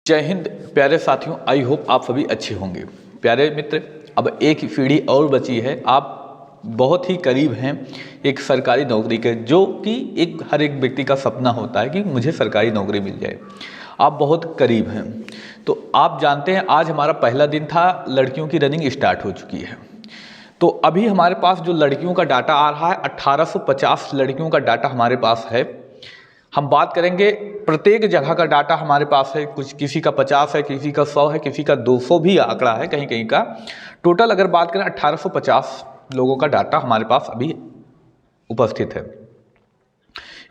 जय हिंद प्यारे साथियों, आई होप आप सभी अच्छे होंगे। प्यारे मित्र, अब एक पीढ़ी और बची है। आप बहुत ही करीब हैं एक सरकारी नौकरी के, जो कि हर एक व्यक्ति का सपना होता है कि मुझे सरकारी नौकरी मिल जाए। आप बहुत करीब हैं। तो आप जानते हैं आज हमारा पहला दिन था, लड़कियों की रनिंग स्टार्ट हो चुकी है। तो अभी हमारे पास जो लड़कियों का डाटा आ रहा है, 1850 लड़कियों का डाटा हमारे पास है। हम बात करेंगे प्रत्येक जगह का डाटा हमारे पास है, कुछ किसी का 50 है, किसी का 100 है, किसी का 200 भी आंकड़ा है कहीं कहीं का। टोटल अगर बात करें 1850 लोगों का डाटा हमारे पास अभी उपस्थित है।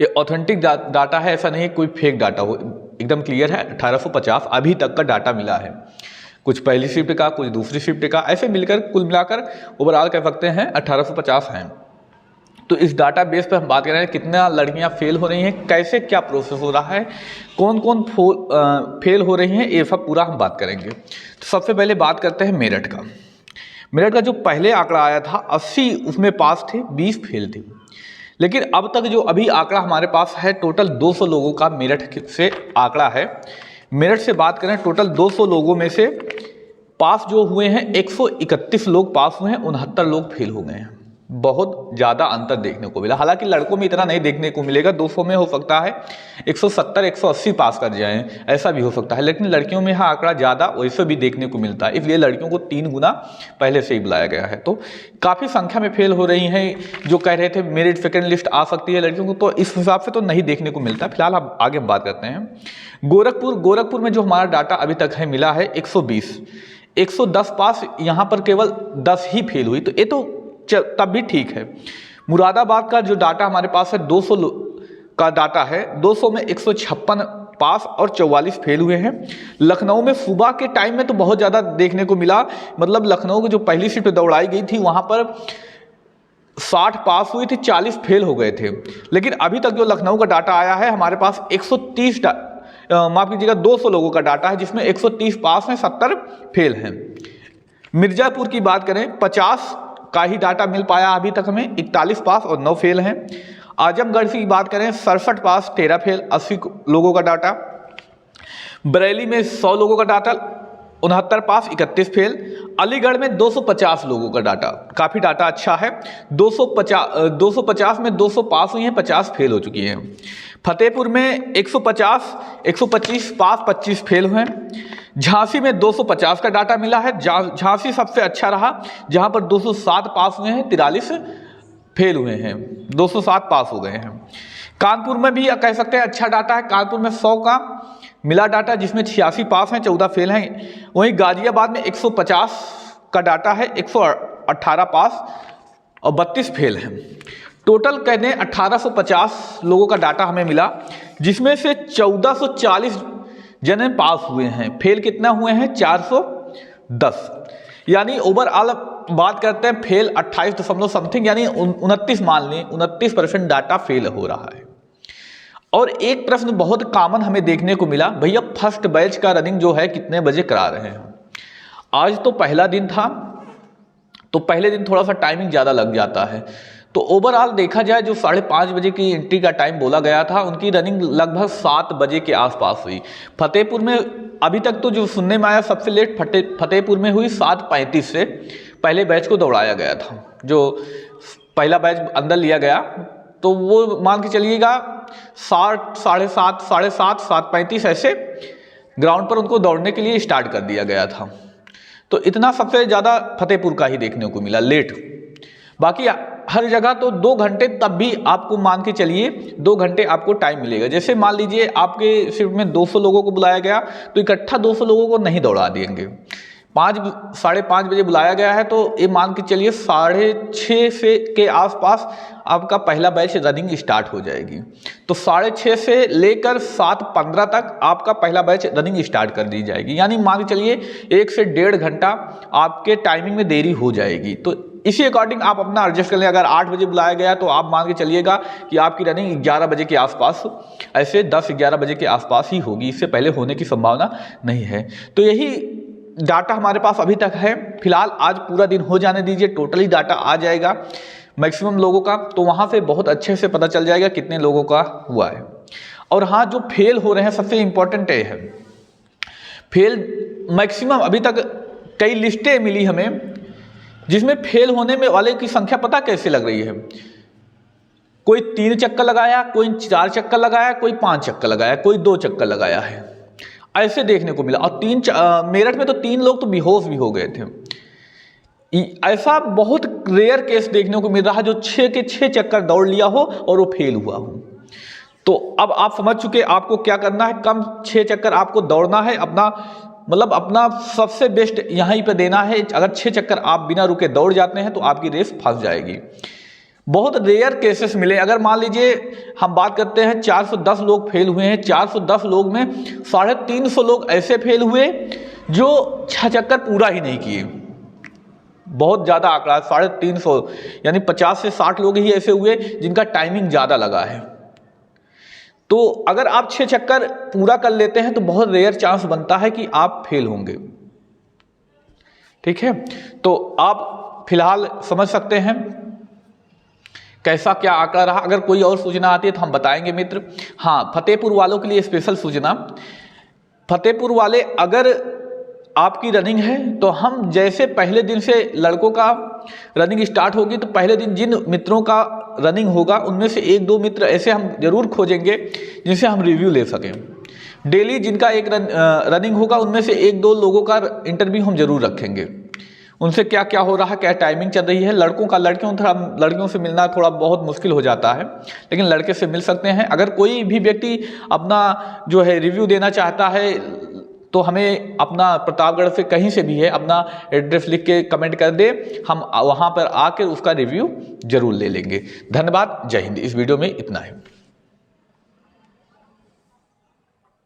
ये ऑथेंटिक डाटा है, ऐसा नहीं है कोई फेक डाटा हो, एकदम क्लियर है। 1850 अभी तक का डाटा मिला है, कुछ पहली शिफ्ट का, कुछ दूसरी शिफ्ट का, ऐसे मिलकर कुल मिलाकर ओवरऑल कह सकते हैं 1850 हैं। तो इस डाटा बेस पर हम बात कर रहे हैं कितना लड़कियां फेल हो रही हैं, कैसे क्या प्रोसेस हो रहा है, कौन कौन फेल हो रही हैं, ये सब पूरा हम बात करेंगे। तो सबसे पहले बात करते हैं मेरठ का। मेरठ का जो पहले आंकड़ा आया था 80 उसमें पास थे, 20 फेल थे। लेकिन अब तक जो अभी आंकड़ा हमारे पास है, टोटल 200 लोगों का मेरठ से आंकड़ा है। मेरठ से बात करें, टोटल 200 लोगों में से पास जो हुए हैं 131 लोग पास हुए हैं, 69 लोग फेल हो गए हैं। बहुत ज़्यादा अंतर देखने को मिला। हालांकि लड़कों में इतना नहीं देखने को मिलेगा, 200 में हो सकता है 170 180 पास कर जाएं, ऐसा भी हो सकता है। लेकिन लड़कियों में यह आंकड़ा ज़्यादा वैसे भी देखने को मिलता है, इसलिए लड़कियों को 3 गुना पहले से ही बुलाया गया है। तो काफ़ी संख्या में फेल हो रही हैं। जो कह रहे थे मेरिट सेकेंड लिस्ट आ सकती है लड़कियों को, तो इस हिसाब से तो नहीं देखने को मिलता। फिलहाल अब आगे बात करते हैं गोरखपुर में जो हमारा डाटा अभी तक है मिला है 120, 110 पास, यहाँ पर केवल 10 ही फेल हुई, तो ये तो तब भी ठीक है। मुरादाबाद का जो डाटा हमारे पास है 200 का डाटा है, 200 में 156 पास और 44 फेल हुए हैं। लखनऊ में सुबह के टाइम में तो बहुत ज़्यादा देखने को मिला, मतलब लखनऊ की जो पहली शिफ्ट दौड़ाई गई थी वहाँ पर 60 पास हुई थी, 40 फेल हो गए थे। लेकिन अभी तक जो लखनऊ का डाटा आया है हमारे पास 130 माफ कीजिएगा 200 लोगों का डाटा है, जिसमें 130 पास हैं, 70 फेल हैं। मिर्जापुर की बात करें, 50 का ही डाटा मिल पाया अभी तक हमें, 41 पास और 9 फेल हैं। आजमगढ़ की बात करें, 67 पास 13 फेल, 80 लोगों का डाटा। बरेली में 100 लोगों का डाटा, 69 पास 31 फेल। अलीगढ़ में 250 लोगों का डाटा, काफ़ी डाटा अच्छा है। 250 में 200 पास हुई हैं, 50 फेल हो चुकी हैं। फतेहपुर में 125 पास 25 फेल हुए हैं। झांसी में 250 का डाटा मिला है, झांसी सबसे अच्छा रहा, जहां पर 207 पास हुए हैं, 43 फेल हुए हैं, 207 पास हो गए हैं। कानपुर में भी कह सकते हैं अच्छा डाटा है, कानपुर में 100 का मिला डाटा, जिसमें 86 पास हैं, 14 फेल हैं। वहीं गाजियाबाद में 150 का डाटा है, 118 पास और 32 फेल हैं। टोटल कहते हैं 1850 लोगों का डाटा हमें मिला, जिसमें से 1440 जने पास हुए हैं, फेल कितना हुए हैं 410। यानी ओवरऑल बात करते हैं फेल 28 समथिंग, यानी 29 मान लें, 29% डाटा फेल हो रहा है। और एक प्रश्न बहुत कॉमन हमें देखने को मिला, भैया फर्स्ट बैच का रनिंग जो है कितने बजे करा रहे हैं। आज तो पहला दिन था, तो पहले दिन थोड़ा सा टाइमिंग ज़्यादा लग जाता है। तो ओवरऑल देखा जाए, जो 5:30 बजे की एंट्री का टाइम बोला गया था, उनकी रनिंग लगभग 7 बजे के आसपास हुई। फतेहपुर में अभी तक तो जो सुनने में आया सबसे लेट फतेहपुर में हुई, 7:35 से पहले बैच को दौड़ाया गया था। जो पहला बैच अंदर लिया गया तो वो मान के चलिएगा 7, साढ़े 7, 7:35 ऐसे ग्राउंड पर उनको दौड़ने के लिए स्टार्ट कर दिया गया था। तो इतना सबसे ज़्यादा फतेहपुर का ही देखने को मिला लेट। बाकी हर जगह तो 2 घंटे, तब भी आपको मान के चलिए 2 घंटे आपको टाइम मिलेगा। जैसे मान लीजिए आपके शिफ्ट में 200 लोगों को बुलाया गया, तो इकट्ठा 200 लोगों को नहीं दौड़ा देंगे। 5, 5:30 बजे बुलाया गया है, तो ये मान के चलिए 6:30 से के आसपास आपका पहला बैच रनिंग स्टार्ट हो जाएगी। तो 6:30 से लेकर 7:15 तक आपका पहला बैच रनिंग स्टार्ट कर दी जाएगी। यानी मान के चलिए 1 से 1.5 घंटा आपके टाइमिंग में देरी हो जाएगी। तो इसी अकॉर्डिंग आप अपना एडजस्ट कर लें। अगर 8 बजे बुलाया गया तो आप मान के चलिएगा कि आपकी रनिंग 11 बजे के आसपास, ऐसे 10-11 बजे के आसपास ही होगी, इससे पहले होने की संभावना नहीं है। तो यही डाटा हमारे पास अभी तक है। फिलहाल आज पूरा दिन हो जाने दीजिए, टोटली डाटा आ जाएगा मैक्सिमम लोगों का, तो वहाँ से बहुत अच्छे से पता चल जाएगा कितने लोगों का हुआ है। और हाँ, जो फेल हो रहे हैं सबसे इम्पोर्टेंट ये है फेल मैक्सिमम अभी तक कई लिस्टें मिली हमें जिसमें फेल होने में वाले की संख्या पता कैसे लग रही है, कोई 3 चक्कर लगाया, कोई 4 चक्कर लगाया, कोई 5 चक्कर लगाया, कोई 2 चक्कर लगाया है, ऐसे देखने को मिला। और मेरठ में तो 3 लोग तो बेहोश भी हो गए थे। ऐसा बहुत रेयर केस देखने को मिल रहा है जो 6 के 6 चक्कर दौड़ लिया हो और वो फेल हुआ हो। तो अब आप समझ चुके आपको क्या करना है, कम 6 चक्कर आपको दौड़ना है, अपना सबसे बेस्ट यहीं पे देना है। अगर 6 चक्कर आप बिना रुके दौड़ जाते हैं तो आपकी रेस फंस जाएगी। बहुत रेयर केसेस मिले। अगर मान लीजिए हम बात करते हैं 410 लोग फेल हुए हैं, 410 लोग में 350 लोग ऐसे फेल हुए जो 6 चक्कर पूरा ही नहीं किए। बहुत ज़्यादा आंकड़ा, 350, यानी 50 से 60 लोग ही ऐसे हुए जिनका टाइमिंग ज़्यादा लगा है। तो अगर आप 6 चक्कर पूरा कर लेते हैं तो बहुत रेयर चांस बनता है कि आप फेल होंगे। ठीक है, तो आप फिलहाल समझ सकते हैं कैसा क्या आंकड़ा रहा। अगर कोई और सूचना आती है तो हम बताएंगे मित्र। हाँ, फतेहपुर वालों के लिए स्पेशल सूचना, फतेहपुर वाले अगर आपकी रनिंग है तो हम जैसे पहले दिन से लड़कों का रनिंग स्टार्ट होगी तो पहले दिन जिन मित्रों का रनिंग होगा उनमें से 1-2 मित्र ऐसे हम जरूर खोजेंगे जिनसे हम रिव्यू ले सकें। डेली जिनका एक रनिंग होगा उनमें से 1-2 लोगों का इंटरव्यू हम जरूर रखेंगे, उनसे क्या क्या हो रहा है, क्या टाइमिंग चल रही है। लड़कियों से मिलना थोड़ा बहुत मुश्किल हो जाता है, लेकिन लड़के से मिल सकते हैं। अगर कोई भी व्यक्ति अपना जो है रिव्यू देना चाहता है तो हमें अपना प्रतापगढ़ से कहीं से भी है अपना एड्रेस लिख के कमेंट कर दे, हम वहाँ पर आकर उसका रिव्यू जरूर ले लेंगे। धन्यवाद, जय हिंद। इस वीडियो में इतना है।